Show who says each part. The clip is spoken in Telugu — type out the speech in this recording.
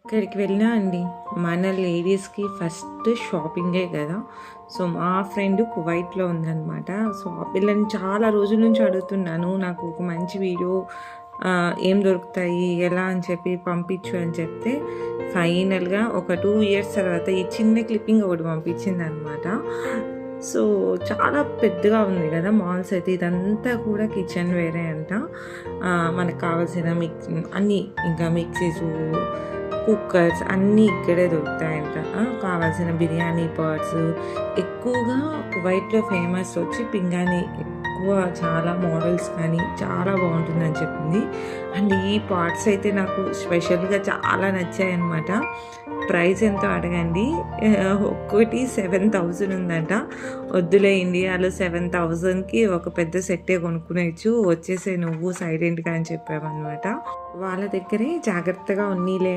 Speaker 1: ఎక్కడికి వెళ్ళినా అండి మన లేడీస్కి ఫస్ట్ షాపింగే కదా. సో మా ఫ్రెండ్ కువైట్లో ఉందన్నమాట. సో వీళ్ళని చాలా రోజుల నుంచి అడుగుతున్నాను, నాకు ఒక మంచి వీడియో ఏం దొరుకుతాయి ఎలా అని చెప్పి పంపించు అని చెప్తే ఫైనల్గా ఒక 2 years తర్వాత ఈ చిన్న క్లిప్పింగ్ ఒకటి పంపించింది అనమాట. సో చాలా పెద్దగా ఉంది కదా మాల్స్ అయితే. ఇదంతా కూడా కిచెన్ వేరే అంట. మనకు కావాల్సిన అన్నీ ఇంకా మిక్సీస్, కుక్కర్స్ అన్నీ ఇక్కడే దొరుకుతాయంట. కావాల్సిన బిర్యానీ పాట్స్ ఎక్కువగా కువైట్లో ఫేమస్ వచ్చి పింగాణి ఎక్కువ, చాలా మోడల్స్ కానీ చాలా బాగుంటుందని చెప్పింది. అండ్ ఈ పార్ట్స్ అయితే నాకు స్పెషల్గా చాలా నచ్చాయి అన్నమాట. ప్రైస్ ఎంతో అడగండి, ఒక్కటి 7,000 ఉందంట. వద్దులే, ఇండియాలో 7,000కి ఒక పెద్ద సెట్టే కొనుక్కునేచ్చు, వచ్చేసే నువ్వు సైలెంట్గా అని చెప్పామన్నమాట. వాళ్ళ దగ్గరే జాగ్రత్తగా ఉన్నీలే